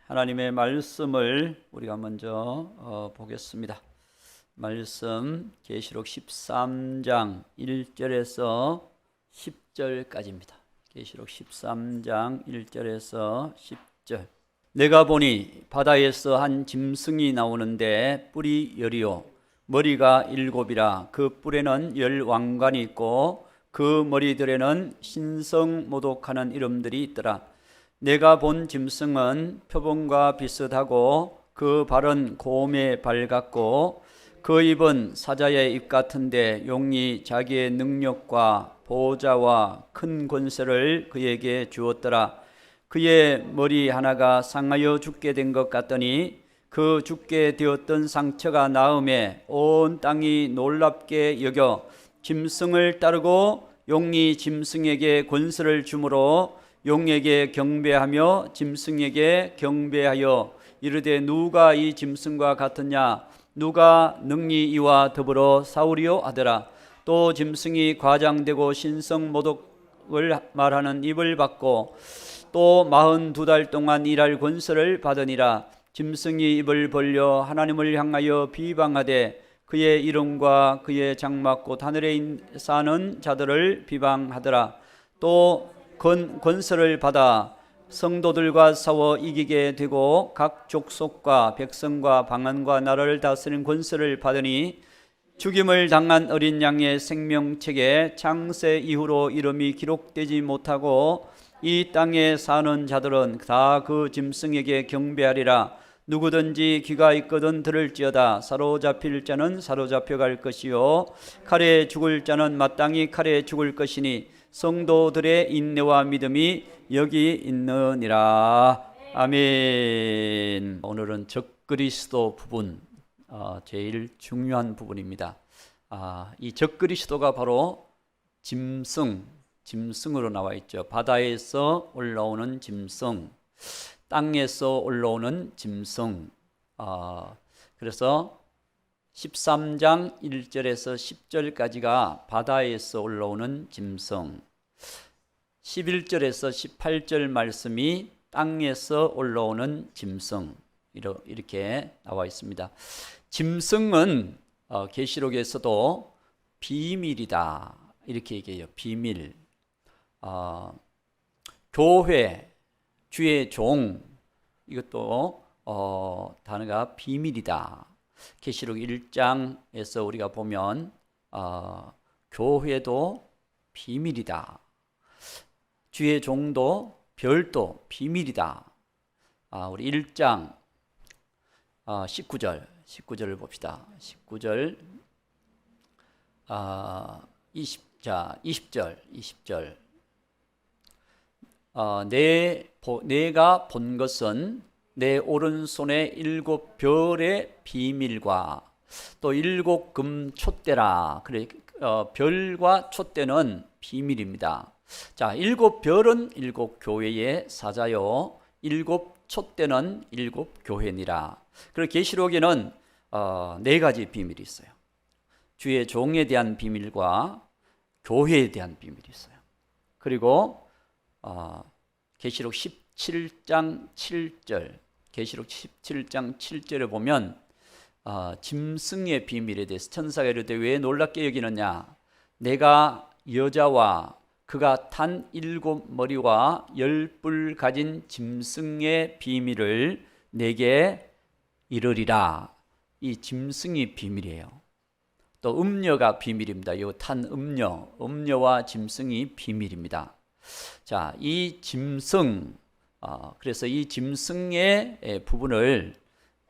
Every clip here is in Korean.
하나님의 말씀을 우리가 먼저 보겠습니다. 말씀 계시록 13장 1절에서 10절까지입니다. 계시록 13장 1절에서 10절. 내가 보니 바다에서 한 짐승이 나오는데 뿔이 열이요 머리가 일곱이라. 그 뿔에는 열 왕관이 있고 그 머리들에는 신성모독하는 이름들이 있더라. 내가 본 짐승은 표범과 비슷하고 그 발은 곰의 발 같고 그 입은 사자의 입 같은데 용이 자기의 능력과 보호자와 큰 권세를 그에게 주었더라. 그의 머리 하나가 상하여 죽게 된 것 같더니 그 죽게 되었던 상처가 나음에 온 땅이 놀랍게 여겨 짐승을 따르고 용이 짐승에게 권세를 주므로 용에게 경배하며 짐승에게 경배하여 이르되 누가 이 짐승과 같으냐? 누가 능히 이와 더불어 싸우리요 하더라. 또 짐승이 과장되고 신성모독을 말하는 입을 받고 또 42달 동안 일할 권세를 받으니라. 짐승이 입을 벌려 하나님을 향하여 비방하되 그의 이름과 그의 장막곧 하늘에 사는 자들을 비방하더라. 또 권세를 받아 성도들과 싸워 이기게 되고 각 족속과 백성과 방언과 나라를 다스리는 권세를 받으니 죽임을 당한 어린 양의 생명책에 창세 이후로 이름이 기록되지 못하고 이 땅에 사는 자들은 다 그 짐승에게 경배하리라. 누구든지 귀가 있거든 들을지어다. 사로잡힐 자는 사로잡혀갈 것이요 칼에 죽을 자는 마땅히 칼에 죽을 것이니 성도들의 인내와 믿음이 여기 있느니라. 아멘. 오늘은 적그리스도 부분, 제일 중요한 부분입니다. 이 적그리스도가 바로 짐승으로 나와 있죠. 바다에서 올라오는 짐승, 땅에서 올라오는 짐승. 그래서 13장 1절에서 10절까지가 바다에서 올라오는 짐승, 11절에서 18절 말씀이 땅에서 올라오는 짐승, 이렇게 나와 있습니다. 짐승은 계시록에서도 비밀이다 이렇게 얘기해요. 비밀. 교회, 주의 종, 이것도 단어가 비밀이다. 계시록 1장에서 우리가 보면 교회도 비밀이다. 주의 종도 별도 비밀이다. 우리 1장 19절을 봅시다. 19절 20절 내가 본 것은 내 오른손에 7별의 비밀과 또 7금 촛대라. 그래, 별과 촛대는 비밀입니다. 자, 7별은 7교회의 사자요 7촛대는 7교회니라. 그리고 계시록에는 4가지 비밀이 있어요. 주의 종에 대한 비밀과 교회에 대한 비밀이 있어요. 그리고 계시록 17장 7절, 계시록 17장 7절에 보면 짐승의 비밀에 대해서 천사가 이르되 왜 놀랍게 여기느냐? 내가 여자와 그가 탄 7머리와 10뿔 가진 짐승의 비밀을 내게 이르리라. 이 짐승이 비밀이에요. 또 음녀가 비밀입니다. 이 탄 음녀와 짐승이 비밀입니다. 자, 이 짐승, 그래서 이 짐승의 부분을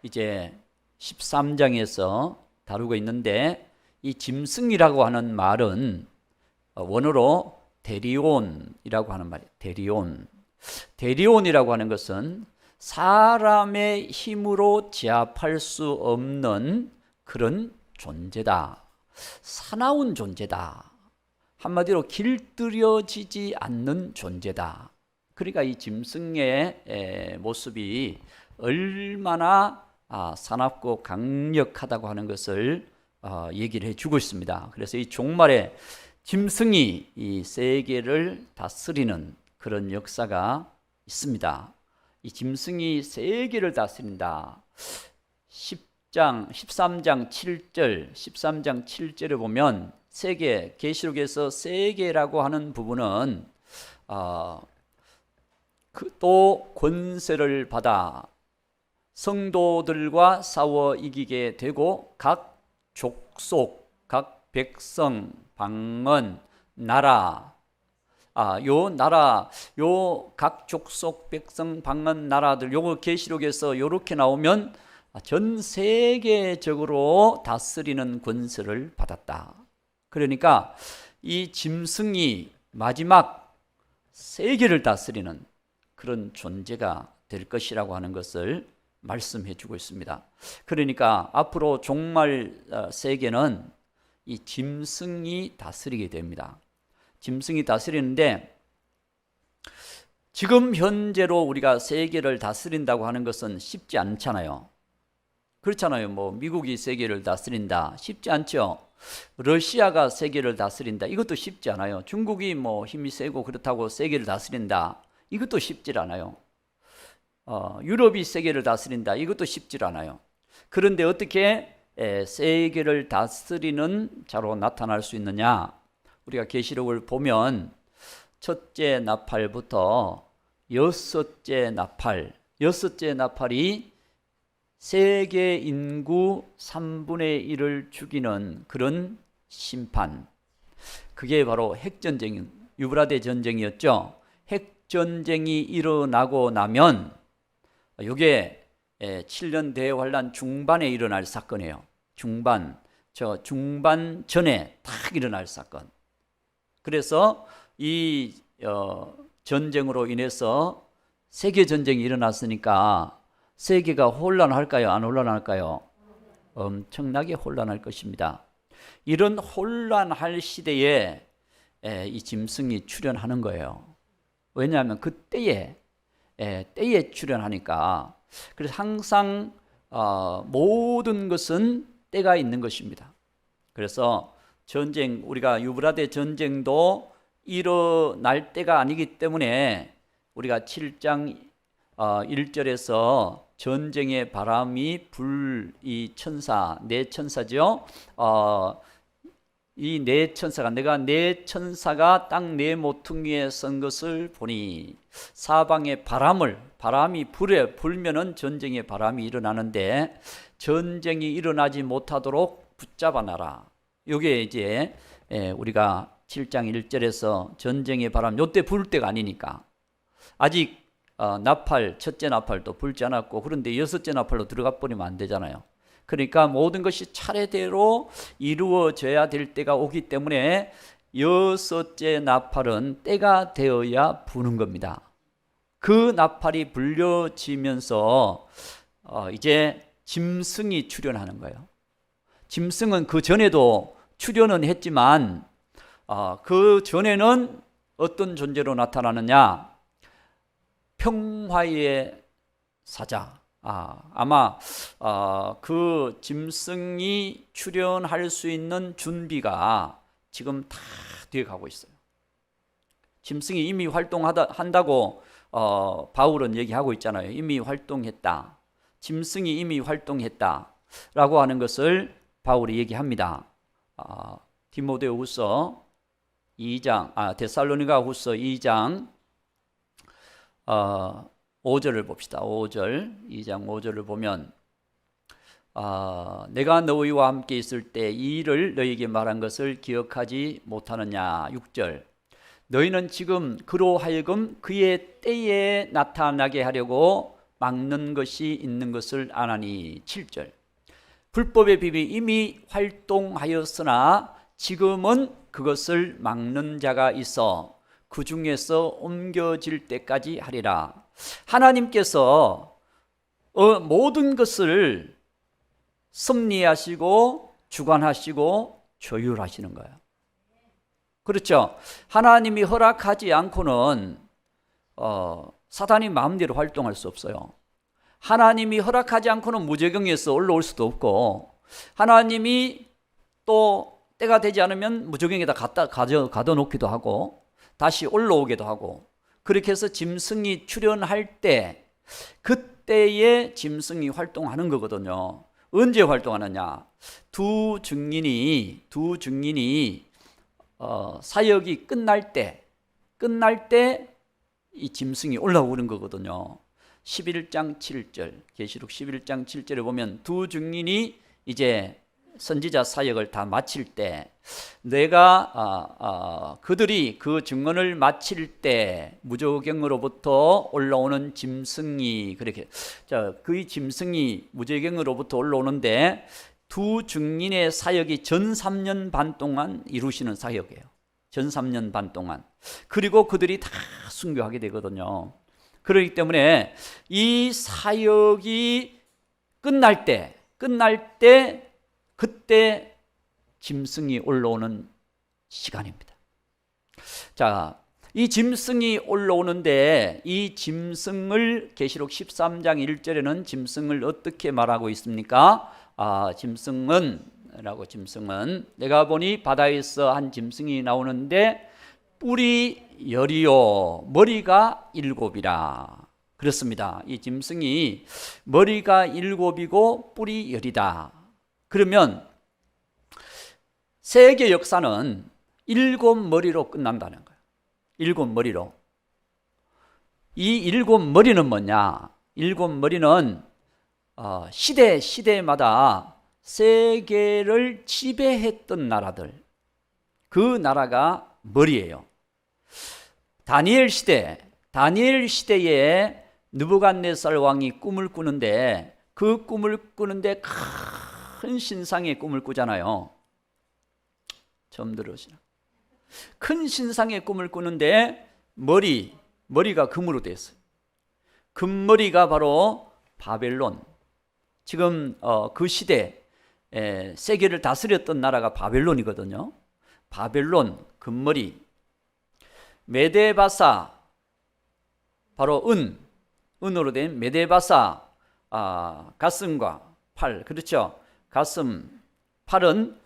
이제 13장에서 다루고 있는데, 이 짐승이라고 하는 말은 원어로 데리온이라고 하는 말이에요. 데리온이라고 하는 것은 사람의 힘으로 제압할 수 없는 그런 존재다. 사나운 존재다. 한마디로 길들여지지 않는 존재다. 그러니까 이 짐승의 모습이 얼마나 사납고 강력하다고 하는 것을 얘기를 해주고 있습니다. 그래서 이 종말에 짐승이 이 세계를 다스리는 그런 역사가 있습니다. 이 짐승이 세계를 다스린다. 13장 7절에 보면 세계, 계시록에서 세계라고 하는 부분은 또 권세를 받아 성도들과 싸워 이기게 되고 각 족속, 각 백성, 방언, 나라, 요 나라, 요 각 족속, 백성, 방언, 나라들, 요거 계시록에서 요렇게 나오면 전 세계적으로 다스리는 권세를 받았다. 그러니까 이 짐승이 마지막 세계를 다스리는 그런 존재가 될 것이라고 하는 것을 말씀해 주고 있습니다. 그러니까 앞으로 종말 세계는 이 짐승이 다스리게 됩니다. 짐승이 다스리는데 지금 현재로 우리가 세계를 다스린다고 하는 것은 쉽지 않잖아요. 그렇잖아요. 뭐 미국이 세계를 다스린다. 쉽지 않죠. 러시아가 세계를 다스린다. 이것도 쉽지 않아요. 중국이 뭐 힘이 세고 그렇다고 세계를 다스린다. 이것도 쉽지 않아요. 유럽이 세계를 다스린다. 이것도 쉽지 않아요. 그런데 어떻게 세계를 다스리는 자로 나타날 수 있느냐? 우리가 계시록을 보면 첫째 나팔부터 여섯째 나팔이 세계 인구 3분의 1을 죽이는 그런 심판, 그게 바로 핵전쟁, 유브라데 전쟁이었죠. 핵전쟁이 일어나고 나면 이게 7년 대환란 중반에 일어날 사건이에요. 중반 전에 딱 일어날 사건. 그래서 이 전쟁으로 인해서 세계전쟁이 일어났으니까 세계가 혼란할까요? 안 혼란할까요? 엄청나게 혼란할 것입니다. 이런 혼란할 시대에 이 짐승이 출현하는 거예요. 왜냐하면 그때에 출현하니까. 그래서 항상 모든 것은 때가 있는 것입니다. 그래서 전쟁, 우리가 유브라데 전쟁도 일어날 때가 아니기 때문에 우리가 7장 1절에서 전쟁의 바람이 이 천사, 네 천사죠. 이 네 천사가, 내가 네 천사가 땅 네 모퉁이에 선 것을 보니, 사방에 바람이 불면은 전쟁의 바람이 일어나는데 전쟁이 일어나지 못하도록 붙잡아 놔라. 요게 이제 우리가 7장 1절에서 전쟁의 바람, 요때 불 때가 아니니까 아직 첫째 나팔도 불지 않았고, 그런데 여섯째 나팔로 들어가 버리면 안 되잖아요. 그러니까 모든 것이 차례대로 이루어져야 될 때가 오기 때문에 여섯째 나팔은 때가 되어야 부는 겁니다. 그 나팔이 불려지면서 이제 짐승이 출현하는 거예요. 짐승은 그 전에도 출현은 했지만 그 전에는 어떤 존재로 나타나느냐? 평화의 사자. 아마 그 짐승이 출현할 수 있는 준비가 지금 다 되어 가고 있어요. 짐승이 이미 활동한다고 바울은 얘기하고 있잖아요. 이미 활동했다. 짐승이 이미 활동했다라고 하는 것을 바울이 얘기합니다. 디모데후서 2장, 데살로니가후서 2장 5절을 봅시다. 2장 5절을 보면 내가 너희와 함께 있을 때 이 일을 너희에게 말한 것을 기억하지 못하느냐. 6절 너희는 지금 그로 하여금 그의 때에 나타나게 하려고 막는 것이 있는 것을 아나니. 7절 불법의 비밀이 이미 활동하였으나 지금은 그것을 막는 자가 있어 그 중에서 옮겨질 때까지 하리라. 하나님께서 모든 것을 섭리하시고 주관하시고 조율하시는 거예요. 그렇죠? 하나님이 허락하지 않고는 사단이 마음대로 활동할 수 없어요. 하나님이 허락하지 않고는 무저경에서 올라올 수도 없고, 하나님이 또 때가 되지 않으면 무저경에다 가둬놓기도 하고 다시 올라오기도 하고, 그렇게 해서 짐승이 출현할 때 그때에 짐승이 활동하는 거거든요. 언제 활동하느냐? 두 증인이 사역이 끝날 때 이 짐승이 올라오는 거거든요. 11장 7절, 계시록 11장 7절에 보면 두 증인이 이제 선지자 사역을 다 마칠 때, 내가 그들이 그 증언을 마칠 때 무저갱으로부터 올라오는 짐승이, 그렇게 그 짐승이 무저갱으로부터 올라오는데, 두 증인의 사역이 전 3년 반 동안 이루시는 사역이에요. 전 3년 반 동안. 그리고 그들이 다 순교하게 되거든요. 그렇기 때문에 이 사역이 끝날 때 그때 짐승이 올라오는 시간입니다. 자, 이 짐승이 올라오는데, 이 짐승을 계시록 13장 1절에는 짐승을 어떻게 말하고 있습니까? 짐승은 내가 보니 바다에서 한 짐승이 나오는데 뿔이 10이요 머리가 7이라. 그렇습니다. 이 짐승이 머리가 7이고 뿔이 10이다. 그러면 세계 역사는 7머리로 끝난다는 거예요. 7머리로. 이 7머리는 뭐냐? 7머리는 시대마다 세계를 지배했던 나라들, 그 나라가 머리예요. 다니엘 시대에 느부갓네살 왕이 꿈을 꾸는데, 그 꿈을 꾸는데 큰 신상의 꿈을 꾸잖아요. 처음 들으시나? 큰 신상의 꿈을 꾸는데 머리가 금으로 되어 있어요. 금머리가 바로 바벨론. 지금 그 시대 세계를 다스렸던 나라가 바벨론이거든요. 바벨론, 금머리. 메데바사, 바로 은으로 된 메데바사, 가슴과 팔, 그렇죠? 가슴, 팔은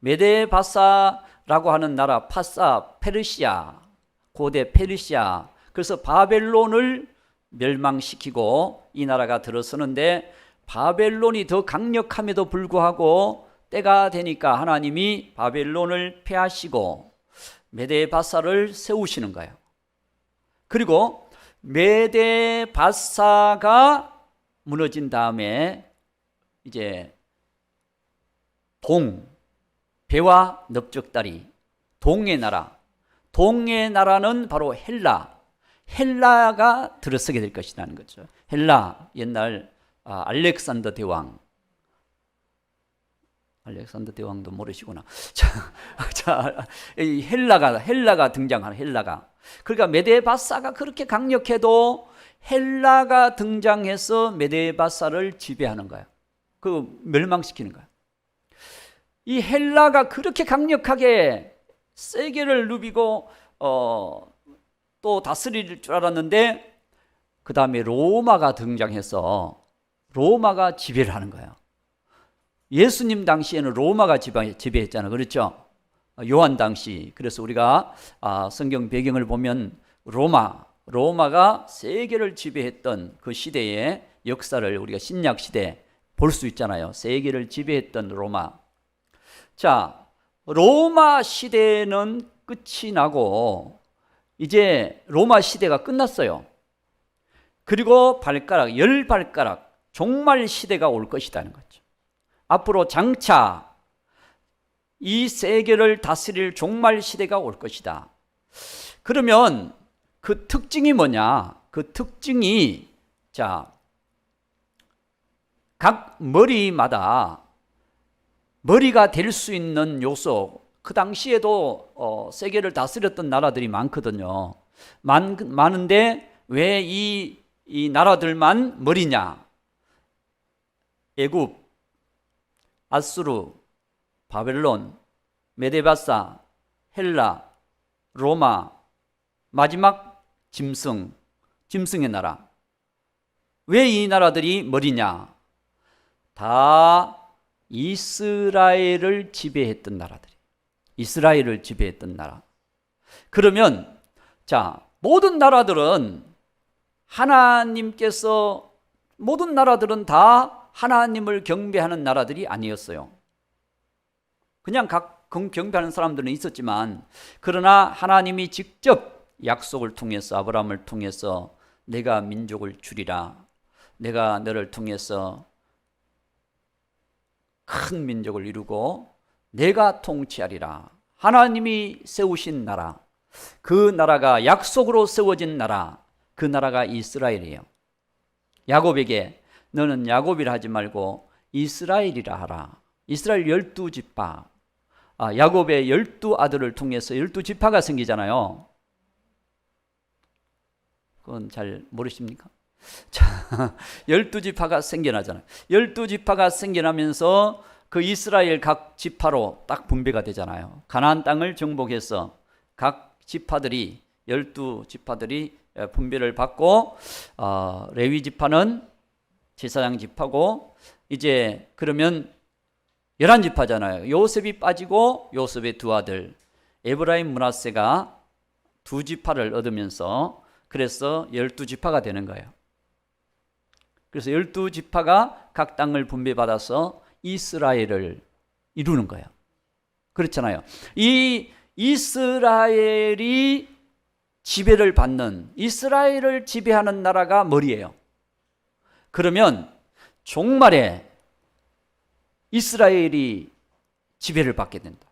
메데바사라고 하는 나라, 페르시아, 고대 페르시아. 그래서 바벨론을 멸망시키고 이 나라가 들어서는데, 바벨론이 더 강력함에도 불구하고 때가 되니까 하나님이 바벨론을 패하시고 메데바사를 세우시는 거예요. 그리고 메데바사가 무너진 다음에 이제 배와 넓적다리, 동의 나라는 바로 헬라가 들어서게 될 것이라는 거죠. 헬라, 옛날 알렉산더 대왕도 모르시구나. 이 헬라가 등장하는 헬라가. 그러니까 메데바사가 그렇게 강력해도 헬라가 등장해서 메데바사를 지배하는 거야. 그 멸망시키는 거야. 이 헬라가 그렇게 강력하게 세계를 누비고 또 다스릴 줄 알았는데, 그 다음에 로마가 등장해서 로마가 지배를 하는 거예요. 예수님 당시에는 로마가 지배했잖아요. 그렇죠? 요한 당시. 그래서 우리가 성경 배경을 보면 로마가 세계를 지배했던 그 시대의 역사를 우리가 신약 시대 볼 수 있잖아요. 세계를 지배했던 로마. 자, 로마 시대는 끝이 나고 이제 로마 시대가 끝났어요. 그리고 열 발가락 종말 시대가 올 것이라는 거죠. 앞으로 장차 이 세계를 다스릴 종말 시대가 올 것이다. 그러면 그 특징이 뭐냐? 그 특징이, 각 머리마다 머리가 될 수 있는 요소, 그 당시에도 세계를 다스렸던 나라들이 많거든요. 많은데 왜 이 나라들만 머리냐? 애굽, 아수르, 바벨론, 메데바사, 헬라, 로마, 마지막 짐승의 나라. 왜 이 나라들이 머리냐? 다 이스라엘을 지배했던 나라들이. 이스라엘을 지배했던 나라. 그러면 모든 나라들은 하나님께서 모든 나라들은 다 하나님을 경배하는 나라들이 아니었어요. 그냥 각 경배하는 사람들은 있었지만, 그러나 하나님이 직접 약속을 통해서 아브라함을 통해서 내가 민족을 주리라, 내가 너를 통해서 큰 민족을 이루고 내가 통치하리라, 하나님이 세우신 나라, 그 나라가 약속으로 세워진 나라, 그 나라가 이스라엘이에요. 야곱에게 너는 야곱이라 하지 말고 이스라엘이라 하라. 이스라엘 12지파, 야곱의 12아들을 통해서 12지파가 생기잖아요. 그건 잘 모르십니까? 자, 12지파가 생겨나잖아요. 12지파가 생겨나면서 그 이스라엘 각 지파로 딱 분배가 되잖아요. 가나안 땅을 정복해서 각 지파들이, 12지파들이 분배를 받고, 레위 지파는 제사장 지파고, 이제 그러면 11지파잖아요. 요셉이 빠지고 요셉의 두 아들 에브라임, 므낫세가 두 지파를 얻으면서 그래서 12지파가 되는 거예요. 그래서 12지파가 각 땅을 분배받아서 이스라엘을 이루는 거예요. 그렇잖아요. 이 이스라엘이 지배를 받는, 이스라엘을 지배하는 나라가 머리예요. 그러면 종말에 이스라엘이 지배를 받게 된다.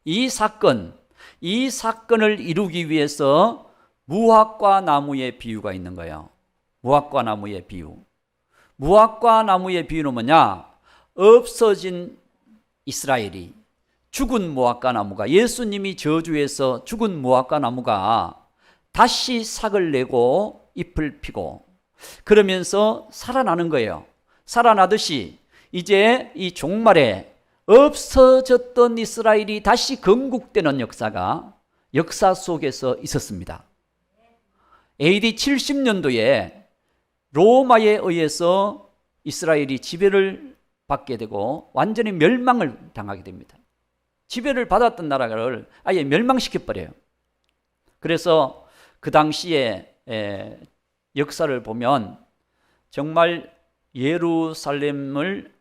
이 사건을 이루기 위해서 무화과 나무의 비유가 있는 거예요. 무화과 나무의 비유. 무화과 나무의 비유는 뭐냐? 없어진 이스라엘이, 죽은 무화과 나무가, 예수님이 저주해서 죽은 무화과 나무가 다시 삭을 내고 잎을 피고 그러면서 살아나는 거예요. 살아나듯이 이제 이 종말에 없어졌던 이스라엘이 다시 건국되는 역사 속에서 있었습니다. AD 70년도에 로마에 의해서 이스라엘이 지배를 받게 되고 완전히 멸망을 당하게 됩니다. 지배를 받았던 나라를 아예 멸망시켜버려요. 그래서 그 당시에 역사를 보면 정말 예루살렘을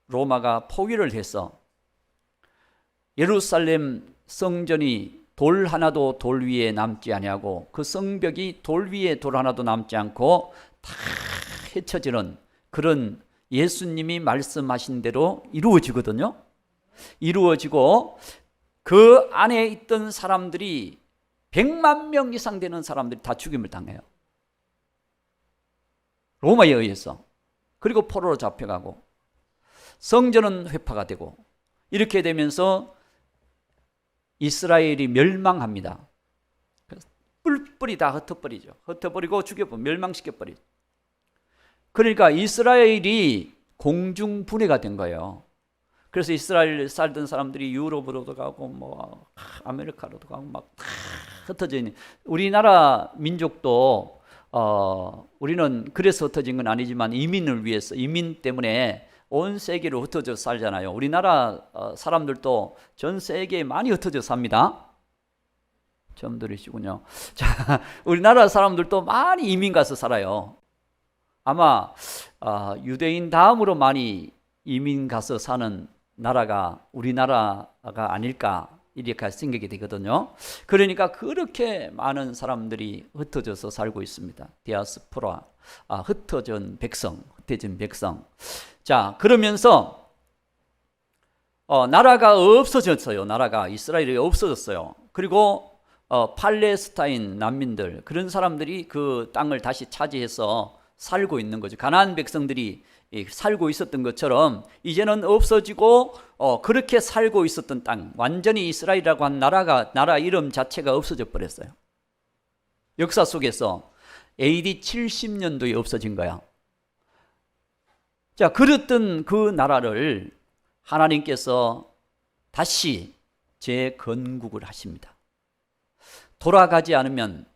로마가 포위를 해서 예루살렘 성전이 돌 하나도 돌 위에 남지 아니하고 그 성벽이 돌 위에 돌 하나도 남지 않고 다 헤쳐지는 그런, 예수님이 말씀하신 대로 이루어지거든요. 이루어지고 그 안에 있던 사람들이 100만 명 이상 되는 사람들이 다 죽임을 당해요. 로마에 의해서. 그리고 포로로 잡혀가고 성전은 회파가 되고 이렇게 되면서 이스라엘이 멸망합니다. 뿔뿔이 다 흩어버리죠. 흩어버리고 죽여버리고 멸망시켜버리죠. 그러니까 이스라엘이 공중분해가 된 거예요. 그래서 이스라엘 살던 사람들이 유럽으로도 가고 뭐 아메리카로도 가고 막 다 흩어져 있는, 우리나라 민족도 우리는 그래서 흩어진 건 아니지만 이민을 위해서, 이민 때문에 온 세계로 흩어져 살잖아요. 우리나라 사람들도 전 세계에 많이 흩어져 삽니다. 처음 들으시군요. 자, 우리나라 사람들도 많이 이민 가서 살아요. 아마 유대인 다음으로 많이 이민 가서 사는 나라가 우리나라가 아닐까 이렇게 생각이 되거든요. 그러니까 그렇게 많은 사람들이 흩어져서 살고 있습니다. 디아스포라, 흩어진 백성. 자, 그러면서 나라가 없어졌어요. 나라가, 이스라엘이 없어졌어요. 그리고 팔레스타인 난민들, 그런 사람들이 그 땅을 다시 차지해서 살고 있는 거죠. 가나안 백성들이 살고 있었던 것처럼 이제는 없어지고 그렇게 살고 있었던 땅, 완전히 이스라엘이라고 한 나라 이름 자체가 없어져 버렸어요. 역사 속에서 AD 70년도에 없어진 거야. 자, 그랬던 그 나라를 하나님께서 다시 재건국을 하십니다. 돌아가지 않으면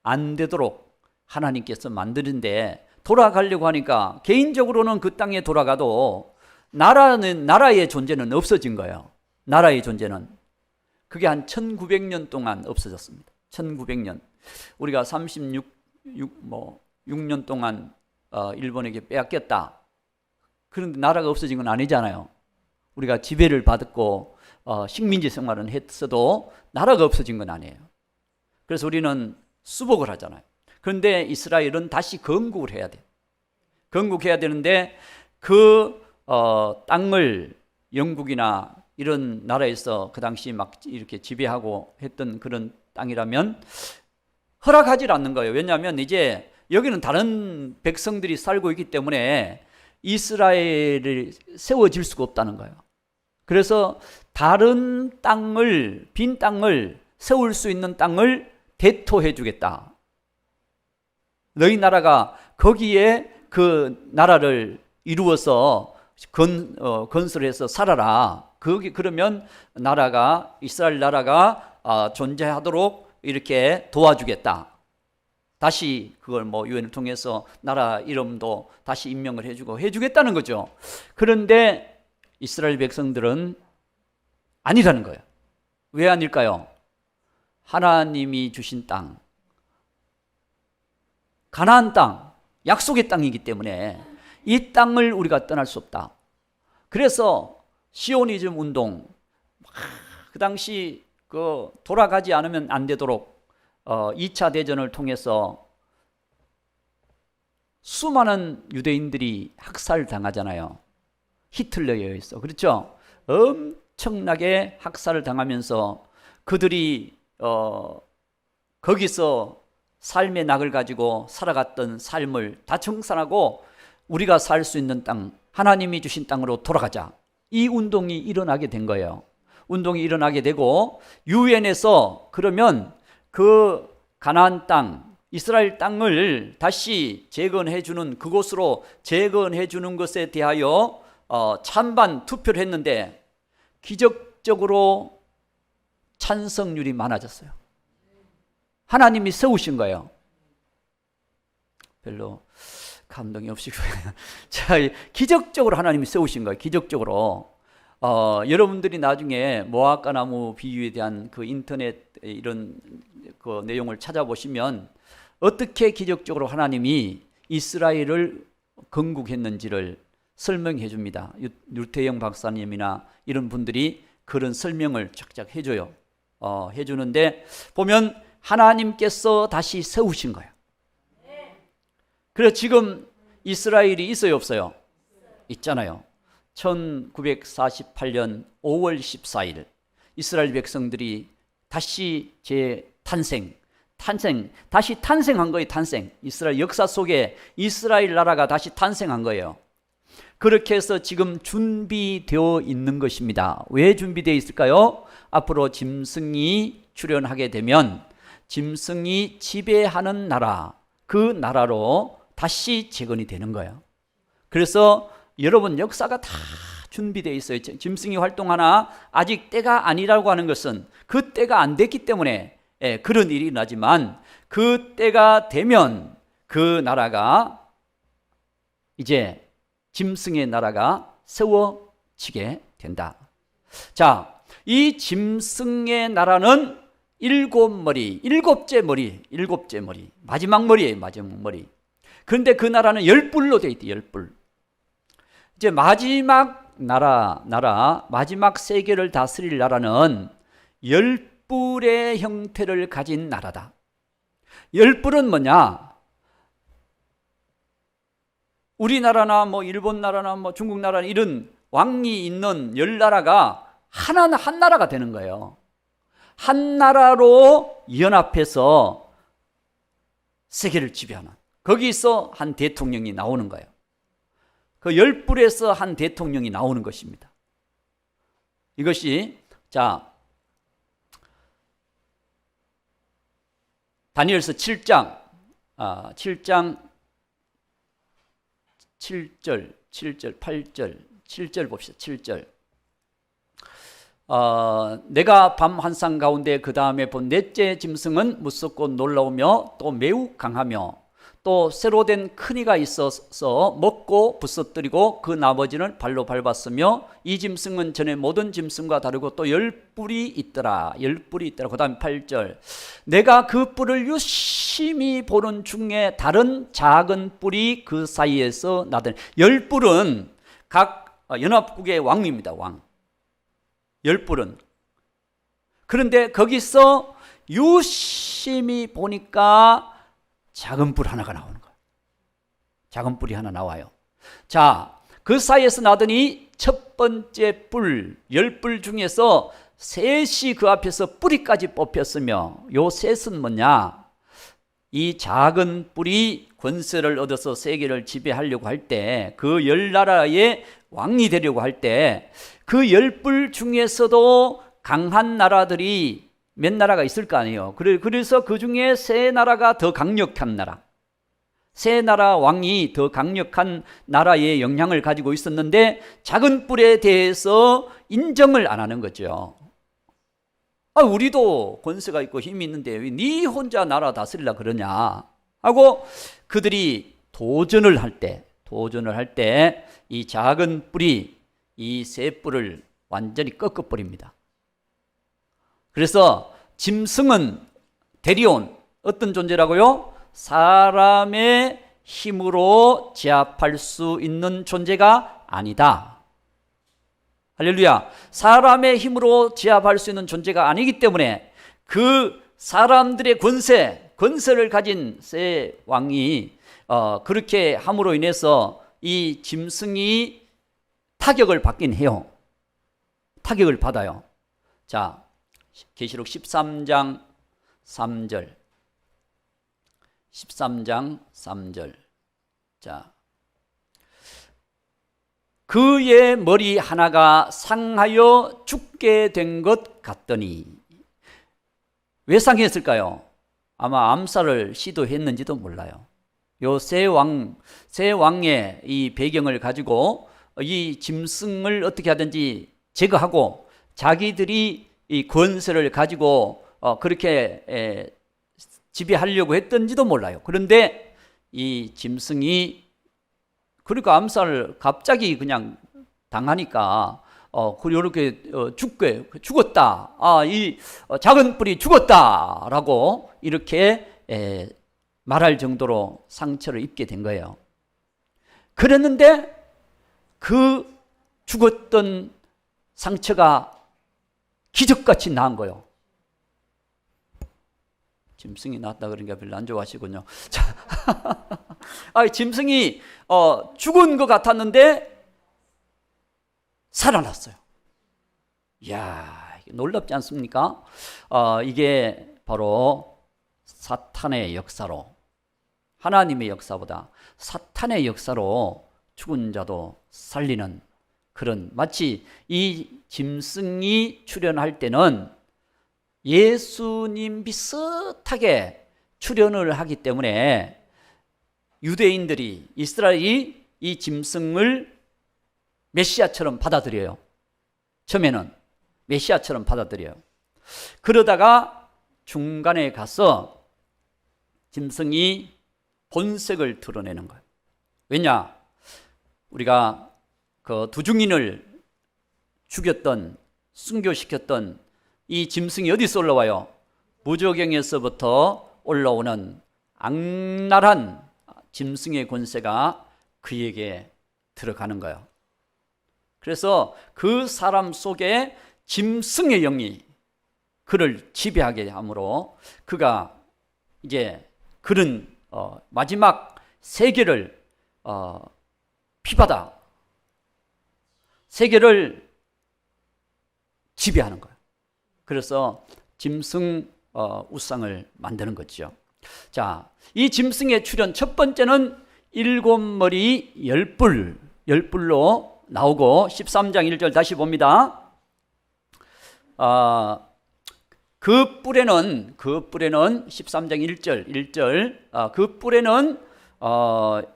안 되도록 하나님께서 만드는데, 돌아가려고 하니까 개인적으로는 그 땅에 돌아가도 나라의 존재는 없어진 거예요. 나라의 존재는. 그게 한 1900년 동안 없어졌습니다. 1900년. 우리가 6년 동안 일본에게 빼앗겼다. 그런데 나라가 없어진 건 아니잖아요. 우리가 지배를 받았고 식민지 생활은 했어도 나라가 없어진 건 아니에요. 그래서 우리는 수복을 하잖아요. 그런데 이스라엘은 다시 건국을 해야 돼요. 건국해야 되는데 그 땅을 영국이나 이런 나라에서 그 당시 막 이렇게 지배하고 했던 그런 땅이라면 허락하지 않는 거예요. 왜냐하면 이제 여기는 다른 백성들이 살고 있기 때문에 이스라엘이 세워질 수가 없다는 거예요. 그래서 다른 땅을, 빈 땅을, 세울 수 있는 땅을 대토해 주겠다. 너희 나라가 거기에 그 나라를 이루어서 건설해서 살아라. 그러면 나라가, 이스라엘 나라가 존재하도록 이렇게 도와주겠다. 다시 그걸 유엔을 통해서 나라 이름도 다시 임명을 해주겠다는 거죠. 그런데 이스라엘 백성들은 아니라는 거예요. 왜 아닐까요? 하나님이 주신 땅, 가나안 땅, 약속의 땅이기 때문에 이 땅을 우리가 떠날 수 없다. 그래서 시오니즘 운동, 그 당시 돌아가지 않으면 안 되도록 2차 대전을 통해서 수많은 유대인들이 학살당하잖아요. 히틀러에 의해서. 그렇죠? 엄청나게 학살을 당하면서 그들이 거기서 삶의 낙을 가지고 살아갔던 삶을 다 청산하고 우리가 살 수 있는 땅, 하나님이 주신 땅으로 돌아가자. 이 운동이 일어나게 된 거예요. 운동이 일어나게 되고 유엔에서 그러면 그 가나안 땅, 이스라엘 땅을 다시 재건해 주는, 그곳으로 재건해 주는 것에 대하여 찬반 투표를 했는데 기적적으로 찬성률이 많아졌어요. 하나님이 세우신 거예요. 별로 감동이 없이 자, 기적적으로 하나님이 세우신 거예요. 기적적으로. 여러분들이 나중에 모아까나무 비유에 대한 그 인터넷 이런 그 내용을 찾아보시면 어떻게 기적적으로 하나님이 이스라엘을 건국했는지를 설명해 줍니다. 류태영 박사님이나 이런 분들이 그런 설명을 쫙쫙 해줘요. 해주는데 보면 하나님께서 다시 세우신 거예요. 그래서 지금 이스라엘이 있어요, 없어요? 있잖아요. 1948년 5월 14일 이스라엘 백성들이 다시 다시 탄생한 거예요. 탄생. 이스라엘 역사 속에 이스라엘 나라가 다시 탄생한 거예요. 그렇게 해서 지금 준비되어 있는 것입니다. 왜 준비되어 있을까요? 앞으로 짐승이 출현하게 되면 짐승이 지배하는 나라, 그 나라로 다시 재건이 되는 거예요. 그래서 여러분 역사가 다 준비되어 있어요. 짐승이 활동하나 아직 때가 아니라고 하는 것은 그 때가 안 됐기 때문에 그런 일이 나지만 그 때가 되면 그 나라가 이제 짐승의 나라가 세워지게 된다. 자, 이 짐승의 나라는 일곱째 머리, 마지막 머리예요, 마지막 머리. 그런데 그 나라는 10뿔로 되어 있대, 10뿔. 이제 마지막 나라, 마지막 세계를 다스릴 나라는 10뿔의 형태를 가진 나라다. 10뿔은 뭐냐? 우리나라나 일본 나라나 중국 나라나 이런 왕이 있는 10나라가 한 나라가 되는 거예요. 한 나라로 연합해서 세계를 지배하는, 거기서 한 대통령이 나오는 거예요. 그 10뿔에서 한 대통령이 나오는 것입니다. 이것이 다니엘서 7장 7절, 8절, 7절 봅시다. 7절. 내가 밤 환상 가운데 그 다음에 본 넷째 짐승은 무섭고 놀라우며 또 매우 강하며 또 새로 된 큰이가 있어서 먹고 부서뜨리고 그 나머지는 발로 밟았으며 이 짐승은 전에 모든 짐승과 다르고 또 10뿔이 있더라. 10뿔이 있더라. 그 다음 8절. 내가 그 뿔을 유심히 보는 중에 다른 작은 뿔이 그 사이에서 나더니 10뿔은 각 연합국의 왕입니다. 왕. 10뿔은. 그런데 거기서 유심히 보니까 작은 뿔 하나가 나오는 거예요. 작은 뿔이 하나 나와요. 자, 그 사이에서 나더니 첫 번째 뿔, 10뿔 중에서 셋이 그 앞에서 뿌리까지 뽑혔으며 요 셋은 뭐냐? 이 작은 뿔이 권세를 얻어서 세계를 지배하려고 할 때, 그 10나라의 왕이 되려고 할 때 그 10뿔 중에서도 강한 나라들이 몇 나라가 있을 거 아니에요. 그래서 그 중에 3나라가 더 강력한 나라, 3나라 왕이 더 강력한 나라의 영향을 가지고 있었는데 작은 뿔에 대해서 인정을 안 하는 거죠. 우리도 권세가 있고 힘이 있는데 왜 네 혼자 나라 다스리려 그러냐 하고 그들이 도전을 할 때 이 작은 뿔이 이 3뿔을 완전히 꺾어버립니다. 그래서 짐승은 데려온 어떤 존재라고요? 사람의 힘으로 제압할 수 있는 존재가 아니다. 할렐루야. 사람의 힘으로 제압할 수 있는 존재가 아니기 때문에 그 사람들의 권세를 가진 세 왕이 그렇게 함으로 인해서 이 짐승이 타격을 받긴 해요. 타격을 받아요. 자, 계시록 13장 3절. 13장 3절. 자. 그의 머리 하나가 상하여 죽게 된 것 같더니. 왜 상했을까요? 아마 암살을 시도했는지도 몰라요. 요 세 왕의 이 배경을 가지고 이 짐승을 어떻게 하든지 제거하고 자기들이 이 권세를 가지고 그렇게 지배하려고 했던지도 몰라요. 그런데 이 짐승이 그러니까 암살을 갑자기 그냥 당하니까 이렇게 죽었다. 이 작은 뿔이 죽었다라고 이렇게 말할 정도로 상처를 입게 된 거예요. 그랬는데 그 죽었던 상처가 기적같이 나은 거예요. 짐승이 나왔다 그러니까 별로 안 좋아하시군요. 자, 짐승이 죽은 것 같았는데 살아났어요. 이야, 놀랍지 않습니까? 이게 바로 사탄의 역사로, 하나님의 역사보다 사탄의 역사로 죽은 자도 살리는 그런, 마치 이 짐승이 출현할 때는 예수님 비슷하게 출현을 하기 때문에 유대인들이, 이스라엘이 이 짐승을 메시아처럼 받아들여요. 처음에는 메시아처럼 받아들여요. 그러다가 중간에 가서 짐승이 본색을 드러내는 거예요. 왜냐? 우리가 그 두중인을 죽였던, 순교시켰던 이 짐승이 어디서 올라와요? 무저경에서부터 올라오는 악랄한 짐승의 권세가 그에게 들어가는 거예요. 그래서 그 사람 속에 짐승의 영이 그를 지배하게 하므로 그가 이제 그런 마지막 세계를 피받아 세계를 지배하는 거예요. 그래서 짐승 우상을 만드는 거죠. 자, 이 짐승의 출현 첫 번째는 7머리 10뿔로 나오고 13장 1절 다시 봅니다. 그 뿔에는 13장 1절 그 뿔에는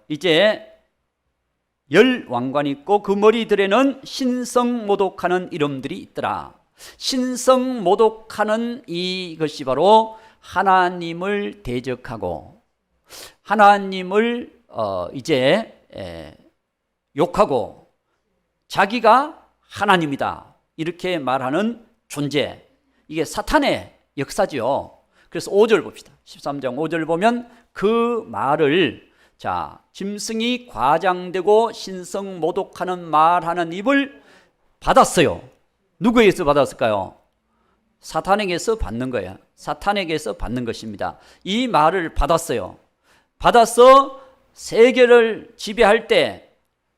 이제 10왕관이 있고 그 머리들에는 신성모독하는 이름들이 있더라. 신성모독하는 이것이 바로 하나님을 대적하고 하나님을 이제 욕하고 자기가 하나님이다 이렇게 말하는 존재, 이게 사탄의 역사지요. 그래서 5절 봅시다. 13장 5절 보면 그 말을, 자, 짐승이 과장되고 신성 모독하는 말하는 입을 받았어요. 누구에게서 받았을까요? 사탄에게서 받는 거예요. 사탄에게서 받는 것입니다. 이 말을 받았어요. 받아서 세계를 지배할 때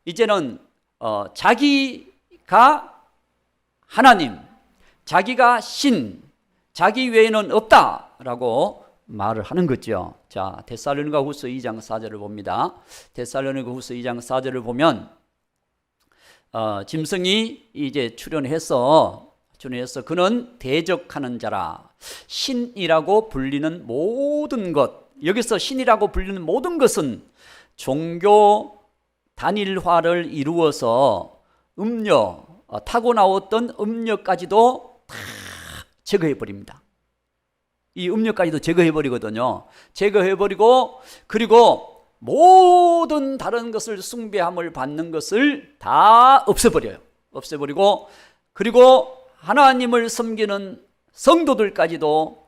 이제는 자기가 하나님, 자기가 신, 자기 외에는 없다라고 말을 하는 거죠. 자, 데살로니가후서 2장 4절을 봅니다. 데살로니가후서 2장 4절을 보면 짐승이 이제 출현해서 그는 대적하는 자라. 신이라고 불리는 모든 것, 여기서 신이라고 불리는 모든 것은 종교 단일화를 이루어서 음료, 타고 나왔던 음료까지도 다 제거해 버립니다. 이 음료까지도 제거해 버리거든요. 제거해 버리고, 그리고 모든 다른 것을 숭배함을 받는 것을 다 없애버려요. 없애버리고, 그리고 하나님을 섬기는 성도들까지도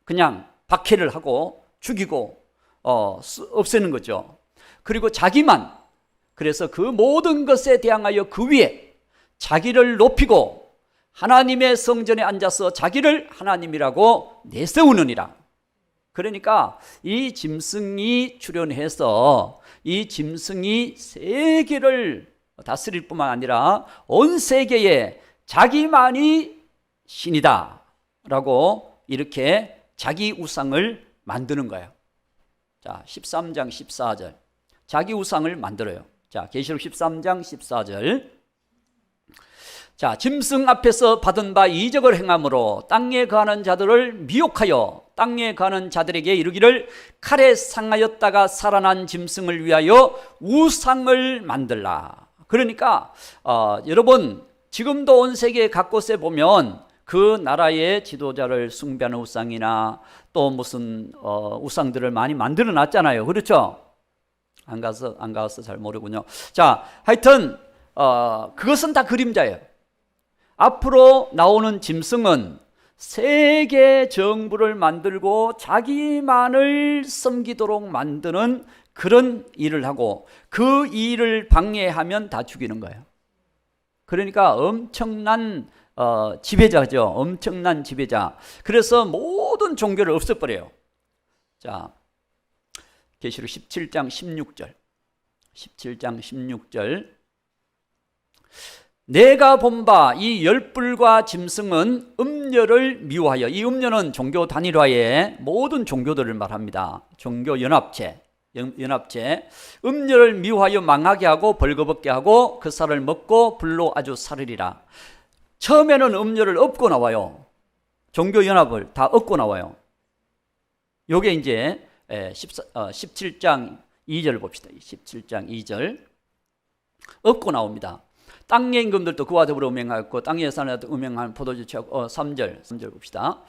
그냥 박해를 하고 죽이고 없애는 거죠. 그리고 자기만, 그래서 그 모든 것에 대항하여 그 위에 자기를 높이고 하나님의 성전에 앉아서 자기를 하나님이라고 내세우느니라. 그러니까 이 짐승이 출현해서 이 짐승이 세계를 다스릴 뿐만 아니라 온 세계에 자기만이 신이다 라고 이렇게 자기 우상을 만드는 거예요. 자, 13장 14절. 자기 우상을 만들어요. 자, 계시록 13장 14절. 자, 짐승 앞에서 받은 바 이적을 행함으로 땅에 거하는 자들을 미혹하여 땅에 거하는 자들에게 이르기를 칼에 상하였다가 살아난 짐승을 위하여 우상을 만들라. 그러니까 여러분, 지금도 온 세계 각곳에 보면 그 나라의 지도자를 숭배하는 우상이나 또 무슨 우상들을 많이 만들어 놨잖아요. 그렇죠? 안 가서 잘 모르군요. 자, 하여튼 그것은 다 그림자예요. 앞으로 나오는 짐승은 세계 정부를 만들고 자기만을 섬기도록 만드는 그런 일을 하고, 그 일을 방해하면 다 죽이는 거예요. 그러니까 엄청난 지배자죠. 엄청난 지배자. 그래서 모든 종교를 없애버려요. 자, 계시록 17장 16절. 17장 16절. 내가 본 바 이 열불과 짐승은 음료를 미워하여, 이 음료는 종교 단일화의 모든 종교들을 말합니다. 종교 연합체. 음료를 미워하여 망하게 하고 벌거벗게 하고 그 살을 먹고 불로 아주 사르리라. 처음에는 음료를 업고 나와요. 종교 연합을 다 업고 나와요. 요게 이제 17장 2절 봅시다. 17장 2절. 업고 나옵니다. 땅의 임금들도 그와 더불어 음행하였고 땅의 산에도 음행한 포도주 취하고 3절 봅시다.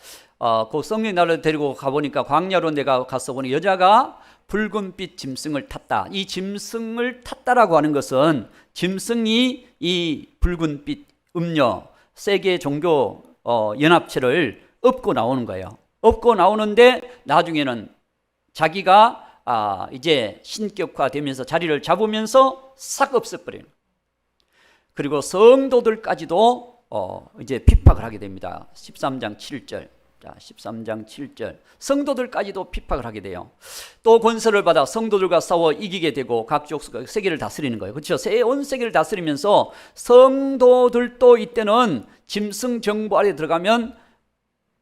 그 성령 나를 데리고 가보니까 광야로 내가 가서 보니 여자가 붉은빛 짐승을 탔다. 이 짐승을 탔다라고 하는 것은 짐승이 이 붉은빛 음료, 세계 종교 연합체를 업고 나오는 거예요. 업고 나오는데 나중에는 자기가 이제 신격화되면서 자리를 잡으면서 싹 없애버리는 거예요. 그리고 성도들까지도 이제 핍박을 하게 됩니다. 13장 7절. 자, 13장 7절. 성도들까지도 핍박을 하게 돼요. 또 권세를 받아 성도들과 싸워 이기게 되고 각 족속 세계를 다스리는 거예요. 그렇죠? 온 세계를 다스리면서 성도들도 이때는 짐승 정부 아래 들어가면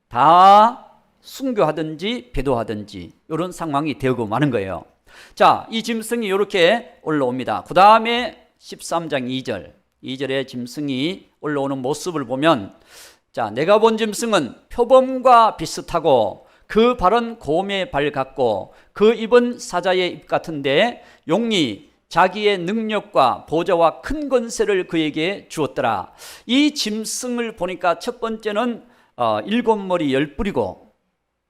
다 순교하든지 배도하든지 이런 상황이 되고 마는 거예요. 자, 이 짐승이 이렇게 올라옵니다. 그 다음에 13장 2절에 짐승이 올라오는 모습을 보면, 자, 내가 본 짐승은 표범과 비슷하고 그 발은 곰의 발 같고 그 입은 사자의 입 같은데 용이 자기의 능력과 보좌와 큰 권세를 그에게 주었더라. 이 짐승을 보니까 첫 번째는 일곱 머리 열 뿔이고,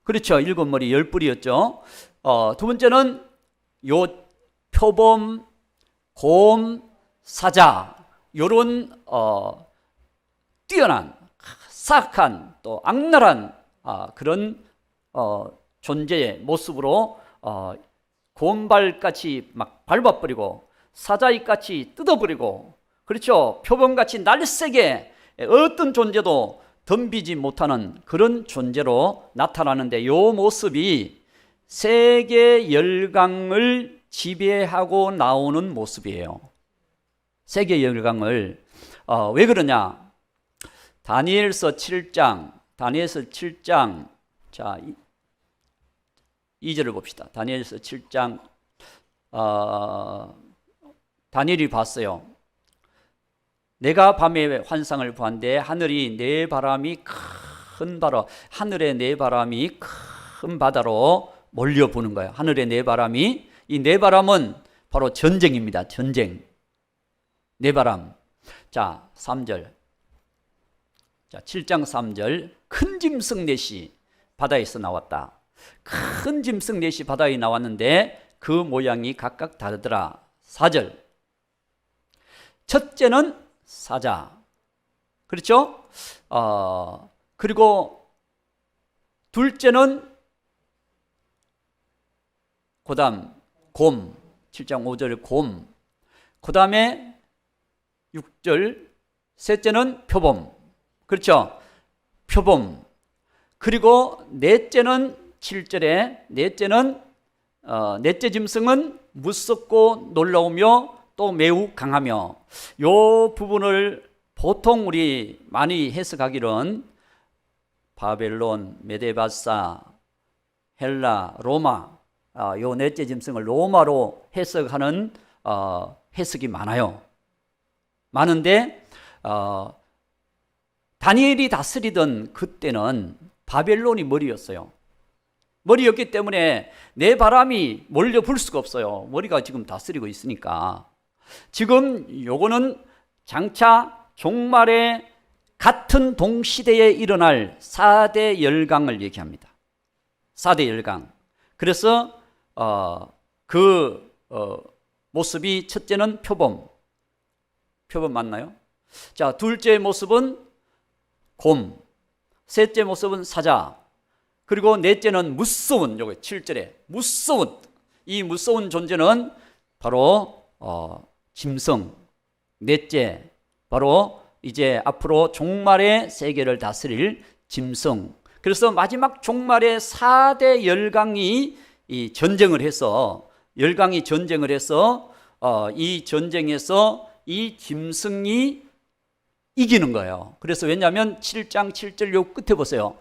그렇죠, 일곱 머리 열 뿔이었죠. 두 번째는 요 표범, 곰, 사자 요런 뛰어난 사악한 또 악랄한 그런 존재의 모습으로 곰발같이 막 밟아버리고 사자이같이 뜯어버리고, 그렇죠, 표범같이 날쌔게 어떤 존재도 덤비지 못하는 그런 존재로 나타나는데, 요 모습이 세계 열강을 지배하고 나오는 모습이에요. 세계 열강을 왜 그러냐? 다니엘서 7장 자 2절을 봅시다. 다니엘서 7장 다니엘이 봤어요. 내가 밤에 환상을 보았는데 하늘이 네 바람이 큰 바로 하늘의 네 바람이 큰 바다로 몰려보는 거예요. 하늘의 네 바람이, 이 네 바람은 바로 전쟁입니다. 전쟁. 네 바람. 자 3절. 자 7장 3절. 큰 짐승 넷이 바다에서 나왔다. 큰 짐승 넷이 바다에 나왔는데 그 모양이 각각 다르더라. 4절. 첫째는 사자. 그렇죠? 그리고 둘째는 그다음 곰. 7장 5절 곰. 그다음에 6절 셋째는 표범. 그렇죠? 표범. 그리고 넷째는 7절에 넷째 짐승은 무섭고 놀라우며 또 매우 강하며, 요 부분을 보통 우리 많이 해석하기로는 바벨론, 메데바사, 헬라, 로마, 요 넷째 짐승을 로마로 해석하는 해석이 많은데 다니엘이 다스리던 그때는 바벨론이 머리였어요. 머리였기 때문에 내 바람이 몰려 불 수가 없어요. 머리가 지금 다스리고 있으니까. 지금 요거는 장차 종말에 같은 동시대에 일어날 4대 열강을 얘기합니다. 4대 열강. 그래서 모습이 첫째는 표범 맞나요? 자, 둘째 모습은 곰, 셋째 모습은 사자, 그리고 넷째는 무서운, 요거 7절에 무서운, 이 무서운 존재는 바로 짐승. 넷째 바로 이제 앞으로 종말의 세계를 다스릴 짐승. 그래서 마지막 종말의 4대 열강이 이 전쟁을 해서 이 전쟁에서 이 짐승이 이기는 거예요. 그래서 왜냐하면 7장 7절 요 끝에 보세요.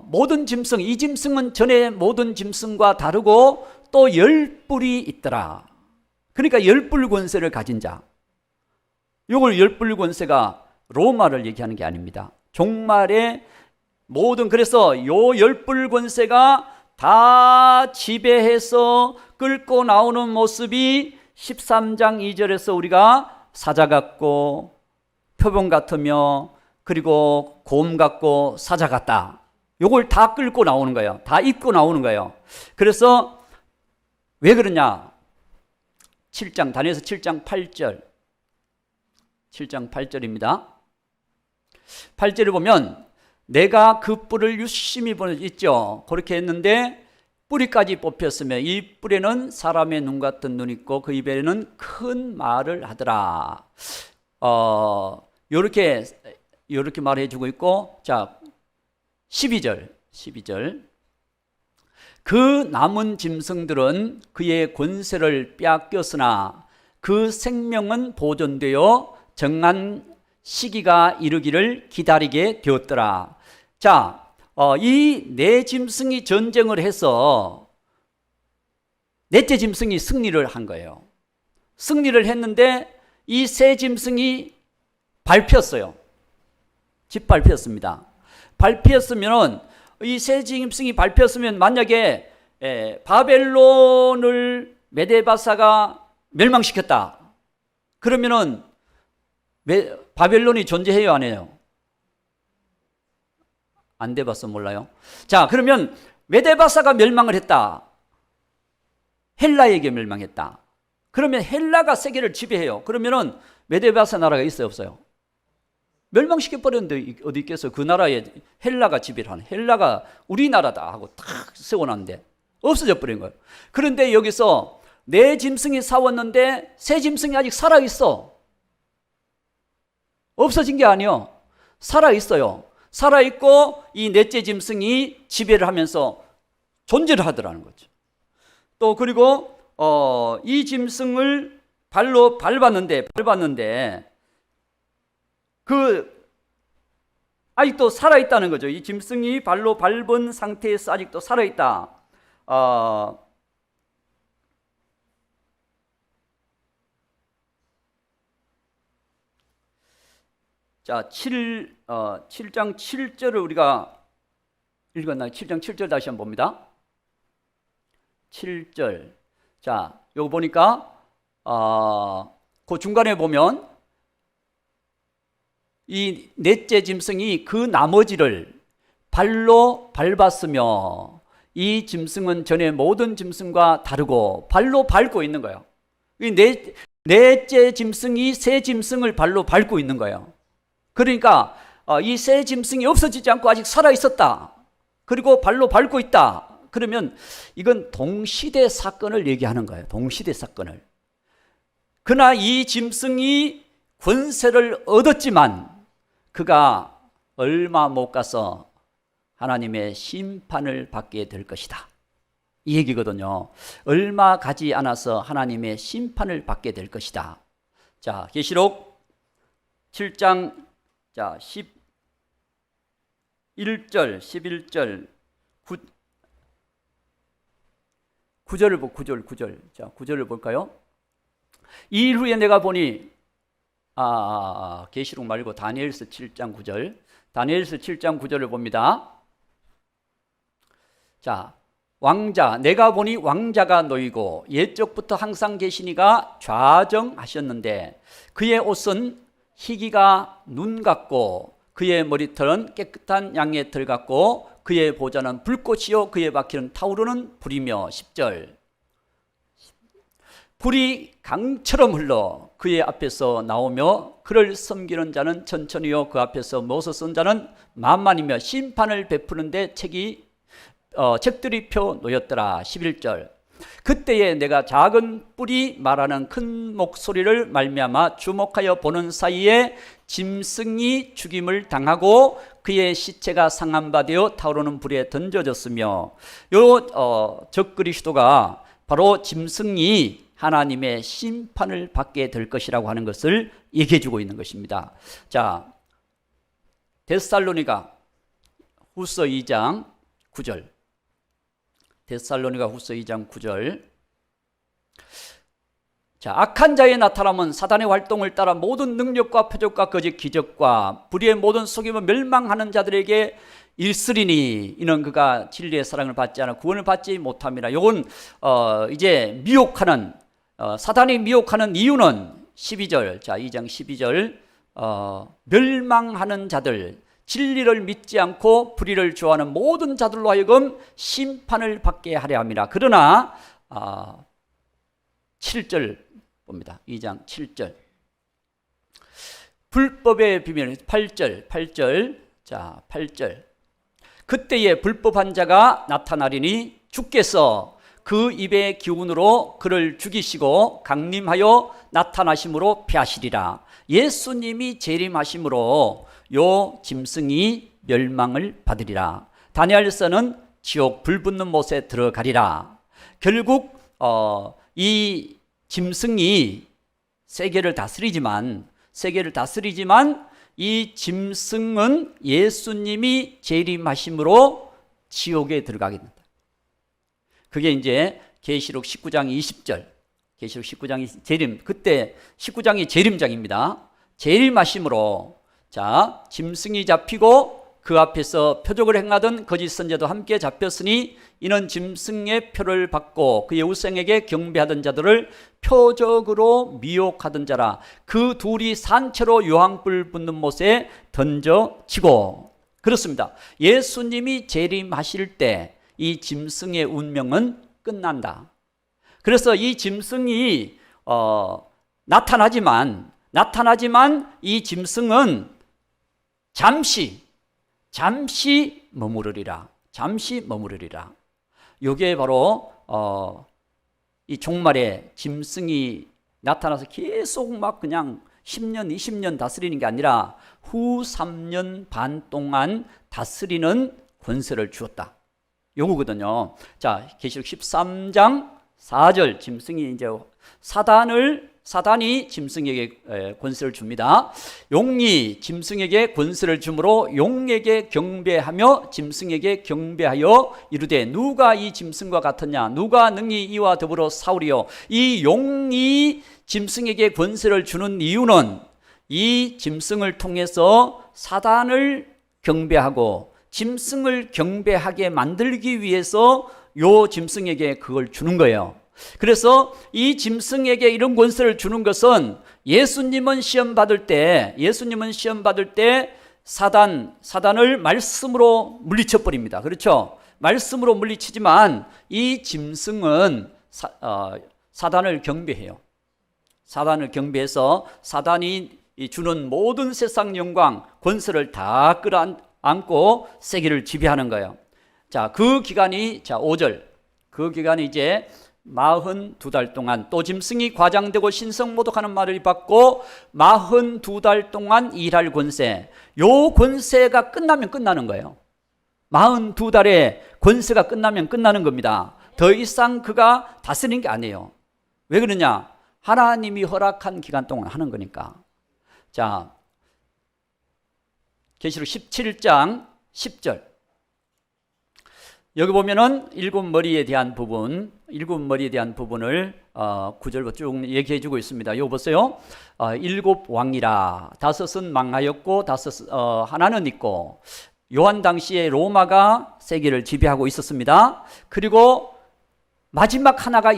모든 짐승, 이 짐승은 전에 모든 짐승과 다르고 또 10뿔이 있더라. 그러니까 10뿔 권세를 가진 자. 요걸 10뿔 권세가 로마를 얘기하는 게 아닙니다. 종말의 모든, 그래서 요 10뿔 권세가 다 지배해서 끌고 나오는 모습이 13장 2절에서 우리가 사자 같고 표범 같으며 그리고 곰 같고 사자 같다. 요걸 다 끌고 나오는 거예요. 다 입고 나오는 거예요. 그래서 왜 그러냐? 7장, 다니엘서 7장 8절. 7장 8절입니다. 8절을 보면 내가 그 뿔을 유심히 보는 있죠. 그렇게 했는데 뿌리까지 뽑혔으며 이 뿔에는 사람의 눈 같은 눈이 있고 그 입에는 큰 말을 하더라. 요렇게 말해주고 있고, 자 12절. 그 남은 짐승들은 그의 권세를 빼앗겼으나 그 생명은 보존되어 정한 시기가 이르기를 기다리게 되었더라. 자, 이 네 짐승이 전쟁을 해서 넷째 짐승이 승리를 한 거예요. 승리를 했는데 이 세 짐승이 밟혔어요. 짓밟혔습니다. 밟혔으면, 이 세 짐승이 밟혔으면 만약에 바벨론을 메데바사가 멸망시켰다. 그러면은 바벨론이 존재해요, 안 해요? 안 돼봐서 몰라요. 자, 그러면 메데바사가 멸망을 했다. 헬라에게 멸망했다. 그러면 헬라가 세계를 지배해요. 그러면은 메데바사 나라가 있어요, 없어요? 멸망시켜버렸는데 어디 있겠어요? 그 나라에 헬라가 지배를 하는, 헬라가 우리나라다 하고 탁 세워놨는데 없어져 버린 거예요. 그런데 여기서 네 짐승이 싸웠는데 세 짐승이 아직 살아있어. 없어진 게 아니에요. 살아있어요. 살아있고 이 넷째 짐승이 지배를 하면서 존재를 하더라는 거죠. 또 그리고 이 짐승을 발로 밟았는데 그 아직도 살아있다는 거죠. 이 짐승이 발로 밟은 상태에서 아직도 살아있다. 자, 7장 7절을 우리가 읽었나요? 7장 7절 다시 한번 봅니다. 7절. 자, 요거 보니까 그 중간에 보면 이 넷째 짐승이 그 나머지를 발로 밟았으며 이 짐승은 전에 모든 짐승과 다르고 발로 밟고 있는 거예요. 이 넷째 짐승이 새 짐승을 발로 밟고 있는 거예요. 그러니까 이 새 짐승이 없어지지 않고 아직 살아 있었다. 그리고 발로 밟고 있다. 그러면 이건 동시대 사건을 얘기하는 거예요. 동시대 사건을. 그러나 이 짐승이 권세를 얻었지만 그가 얼마 못 가서 하나님의 심판을 받게 될 것이다. 이 얘기거든요. 얼마 가지 않아서 하나님의 심판을 받게 될 것이다. 자, 계시록 7장 11절, 11절, 9절을 자, 9절을 볼까요? 이 후에 내가 보니 계시록 말고 다니엘서 7장 9절. 다니엘서 7장 9절을 봅니다. 자, 왕자, 내가 보니 왕자가 놓이고 옛적부터 항상 계시니가 좌정하셨는데 그의 옷은 희기가 눈 같고 그의 머리털은 깨끗한 양의 털 같고 그의 보좌는 불꽃이요 그의 바퀴는 타오르는 불이며 10절. 불이 강처럼 흘러 그의 앞에서 나오며 그를 섬기는 자는 천천히요 그 앞에서 못을 쓴 자는 만만이며 심판을 베푸는데 책들이 펴 놓였더라. 11절. 그때에 내가 작은 뿔이 말하는 큰 목소리를 말미암아 주목하여 보는 사이에 짐승이 죽임을 당하고 그의 시체가 상한 바 되어 타오르는 불에 던져졌으며 요 적그리스도가 바로 짐승이 하나님의 심판을 받게 될 것이라고 하는 것을 얘기해 주고 있는 것입니다. 자, 데살로니가 후서 2장 9절. 데살로니가 후서 2장 9절. 자, 악한 자의 나타남은 사단의 활동을 따라 모든 능력과 표적과 거짓 기적과 불의의 모든 속임을 멸망하는 자들에게 일쓰리니 이는 그가 진리의 사랑을 받지 않아 구원을 받지 못함이라. 요건 이제 미혹하는 사단이 미혹하는 이유는 12절. 자, 2장 12절. 멸망하는 자들, 진리를 믿지 않고 불의를 좋아하는 모든 자들로 하여금 심판을 받게 하려 함이라. 그러나 7절 봅니다. 2장 7절. 불법의 비밀 8절. 자, 8절. 그때에 불법한 자가 나타나리니 주께서 그 입의 기운으로 그를 죽이시고 강림하여 나타나심으로 패하시리라. 예수님이 재림하심으로 요 짐승이 멸망을 받으리라. 다니엘서는 지옥 불 붙는 못에 들어가리라. 결국 이 짐승이 세계를 다스리지만 이 짐승은 예수님이 재림하심으로 지옥에 들어가게 된다. 그게 이제 계시록 19장 20절. 계시록 19장이 재림, 그때 19장이 재림장입니다. 재림하심으로 자, 짐승이 잡히고 그 앞에서 표적을 행하던 거짓 선지자도 함께 잡혔으니 이는 짐승의 표를 받고 그의 우상에게 경배하던 자들을 표적으로 미혹하던 자라. 그 둘이 산채로 유황불 붙는 못에 던져지고. 그렇습니다. 예수님이 재림하실 때 이 짐승의 운명은 끝난다. 그래서 이 짐승이 나타나지만 이 짐승은 잠시 머무르리라. 요게 바로 이 종말에 짐승이 나타나서 계속 막 그냥 10년, 20년 다스리는 게 아니라 후 3년 반 동안 다스리는 권세를 주었다. 요거거든요. 자, 계시록 13장 4절 짐승이 이제 사단이 짐승에게 권세를 줍니다. 용이 짐승에게 권세를 주므로 용에게 경배하며 짐승에게 경배하여 이르되 누가 이 짐승과 같으냐? 누가 능히 이와 더불어 싸우리요? 이 용이 짐승에게 권세를 주는 이유는 이 짐승을 통해서 사단을 경배하고 짐승을 경배하게 만들기 위해서 요 짐승에게 그걸 주는 거예요. 그래서 이 짐승에게 이런 권세를 주는 것은 예수님은 시험 받을 때 사단을 말씀으로 물리쳐 버립니다. 그렇죠? 말씀으로 물리치지만 이 짐승은 사단을 경배해요. 사단을 경배해서 사단이 주는 모든 세상 영광, 권세를 다 끌어안고 세계를 지배하는 거예요. 자, 그 기간이 5절. 그 기간이 이제 42달 동안 또 짐승이 과장되고 신성모독하는 말을 받고 42달 동안 일할 권세. 요 권세가 끝나면 끝나는 거예요. 42달의 권세가 끝나면 끝나는 겁니다. 더 이상 그가 다스리는 게 아니에요. 왜 그러냐? 하나님이 허락한 기간 동안 하는 거니까. 자, 계시록 17장 10절. 여기 보면은 일곱 머리에 대한 부분을 9절부터 쭉 얘기해 주고 있습니다. 여기 보세요. 일곱 왕이라 다섯은 망하였고 하나는 있고. 요한 당시에 로마가 세계를 지배하고 있었습니다. 그리고 마지막 하나가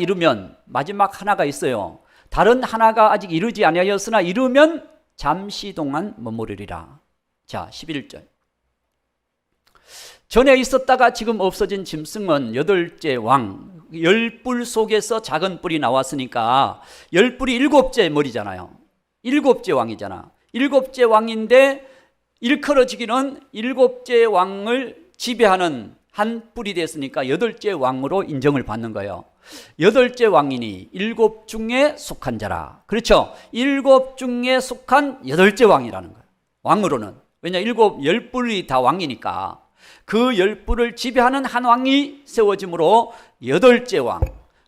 있어요. 다른 하나가 아직 이르지 아니하였으나 이르면 잠시 동안 머무르리라. 자, 11절. 전에 있었다가 지금 없어진 짐승은 여덟째 왕, 열뿔 속에서 작은 뿔이 나왔으니까 열뿔이 일곱째 머리잖아요. 일곱째 왕이잖아. 일곱째 왕인데 일컬어지기는 일곱째 왕을 지배하는 한 뿔이 됐으니까 여덟째 왕으로 인정을 받는 거예요. 여덟째 왕이니 일곱 중에 속한 자라. 그렇죠? 일곱 중에 속한 여덟째 왕이라는 거예요. 왕으로는. 왜냐, 열 뿔이 다 왕이니까. 그 열 뿔을 지배하는 한 왕이 세워짐으로 여덟째 왕.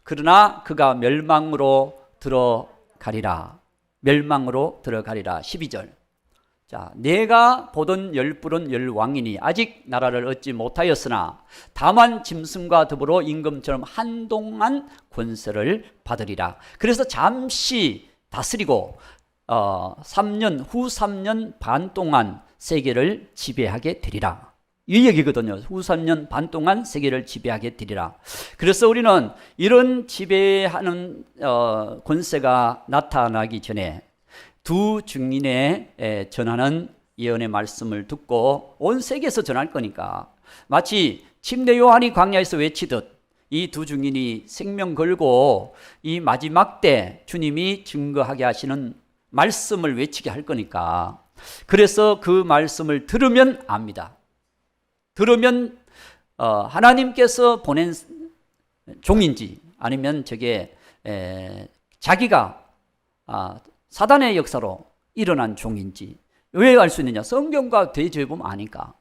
그러나 그가 멸망으로 들어가리라. 12절. 자, 내가 보던 열 뿔은 열 왕이니 아직 나라를 얻지 못하였으나 다만 짐승과 더불어 임금처럼 한동안 권세를 받으리라. 그래서 잠시 다스리고 후 3년 반 동안 세계를 지배하게 되리라. 이 얘기거든요. 후 3년 반 동안 세계를 지배하게 되리라. 그래서 우리는 이런 지배하는 권세가 나타나기 전에 두 증인의 전하는 예언의 말씀을 듣고 온 세계에서 전할 거니까 마치 침례 요한이 광야에서 외치듯 이 두 증인이 생명 걸고 이 마지막 때 주님이 증거하게 하시는 말씀을 외치게 할 거니까 그래서 그 말씀을 들으면 압니다. 들으면 하나님께서 보낸 종인지 아니면 저게 자기가 사단의 역사로 일어난 종인지 왜 알 수 있느냐? 성경과 대조해 보면 아니까.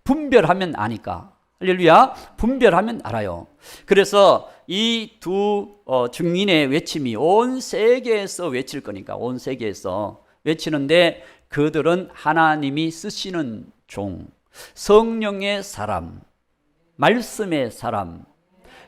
분별하면 아니까. 할렐루야. 분별하면 알아요. 그래서 이 두 증인의 외침이 온 세계에서 외칠 거니까 온 세계에서 외치는데 그들은 하나님이 쓰시는 종, 성령의 사람, 말씀의 사람,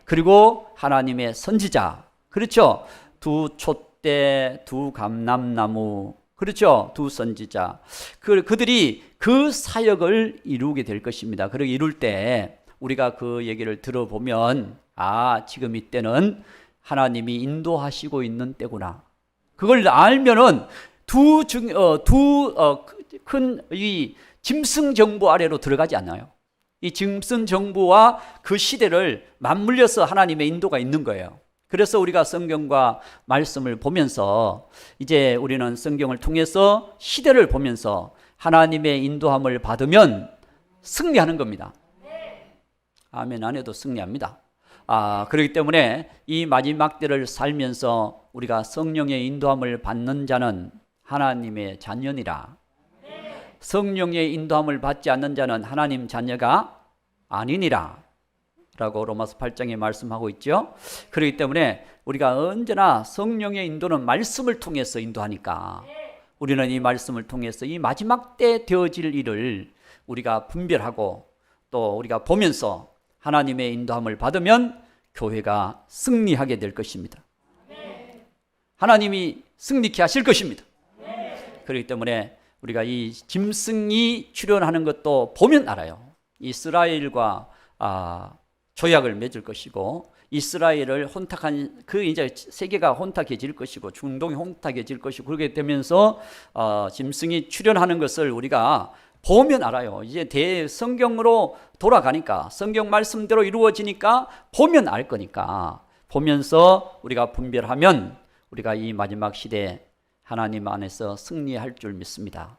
그리고 하나님의 선지자. 그렇죠? 두 촛대, 두 감람나무, 그렇죠? 두 선지자. 그들이 그 사역을 이루게 될 것입니다. 그리고 이룰 때 우리가 그 얘기를 들어보면 지금 이때는 하나님이 인도하시고 있는 때구나. 그걸 알면은 큰 이 짐승 정부 아래로 들어가지 않아요. 이 짐승 정부와 그 시대를 맞물려서 하나님의 인도가 있는 거예요. 그래서 우리가 성경과 말씀을 보면서 이제 우리는 성경을 통해서 시대를 보면서 하나님의 인도함을 받으면 승리하는 겁니다. 아멘 안 해도 승리합니다. 그렇기 때문에 이 마지막 때를 살면서 우리가 성령의 인도함을 받는 자는 하나님의 자녀니라. 성령의 인도함을 받지 않는 자는 하나님 자녀가 아니니라 라고 로마서 8장에 말씀하고 있죠. 그렇기 때문에 우리가 언제나 성령의 인도는 말씀을 통해서 인도하니까 우리는 이 말씀을 통해서 이 마지막 때 되어질 일을 우리가 분별하고 또 우리가 보면서 하나님의 인도함을 받으면 교회가 승리하게 될 것입니다. 하나님이 승리케 하실 것입니다. 그렇기 때문에 우리가 이 짐승이 출현하는 것도 보면 알아요. 이스라엘과 조약을 맺을 것이고 이스라엘을 혼탁한 이제 세계가 혼탁해질 것이고 중동이 혼탁해질 것이고 그렇게 되면서 짐승이 출현하는 것을 우리가 보면 알아요. 이제 성경으로 돌아가니까 성경 말씀대로 이루어지니까 보면 알 거니까 보면서 우리가 분별하면 우리가 이 마지막 시대에 하나님 안에서 승리할 줄 믿습니다.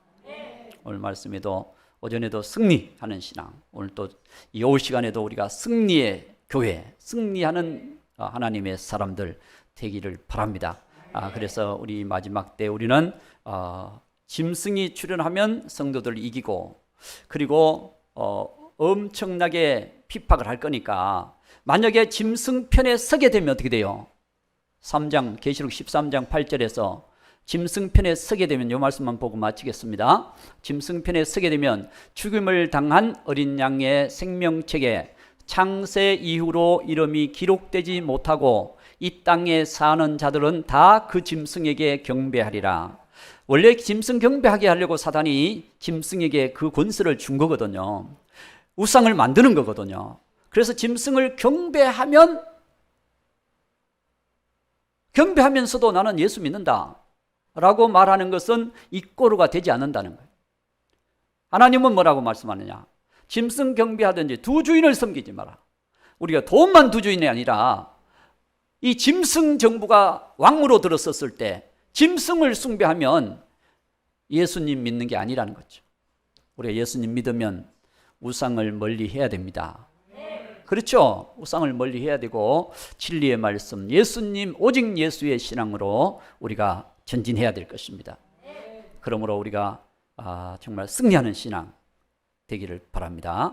오늘 말씀에도 오전에도 승리하는 신앙, 오늘 또 이 오후 시간에도 우리가 승리의 교회, 승리하는 하나님의 사람들 되기를 바랍니다. 그래서 우리 마지막 때 우리는 짐승이 출현하면 성도들 이기고 그리고 엄청나게 핍박을 할 거니까 만약에 짐승 편에 서게 되면 어떻게 돼요? 3장 계시록 13장 8절에서 짐승 편에 서게 되면 이 말씀만 보고 마치겠습니다. 짐승 편에 서게 되면 죽임을 당한 어린 양의 생명책에 창세 이후로 이름이 기록되지 못하고 이 땅에 사는 자들은 다 그 짐승에게 경배하리라. 원래 짐승 경배하게 하려고 사단이 짐승에게 그 권세를 준 거거든요. 우상을 만드는 거거든요. 그래서 짐승을 경배하면서도 나는 예수 믿는다 라고 말하는 것은 이꼬르가 되지 않는다는 거예요. 하나님은 뭐라고 말씀하느냐? 짐승 경배하든지 두 주인을 섬기지 마라. 우리가 돈만 두 주인이 아니라 이 짐승 정부가 왕으로 들어섰을 때 짐승을 숭배하면 예수님 믿는 게 아니라는 거죠. 우리가 예수님 믿으면 우상을 멀리 해야 됩니다. 그렇죠? 우상을 멀리 해야 되고 진리의 말씀, 예수님, 오직 예수의 신앙으로 우리가 전진해야 될 것입니다. 그러므로 우리가 정말 승리하는 신앙 되기를 바랍니다.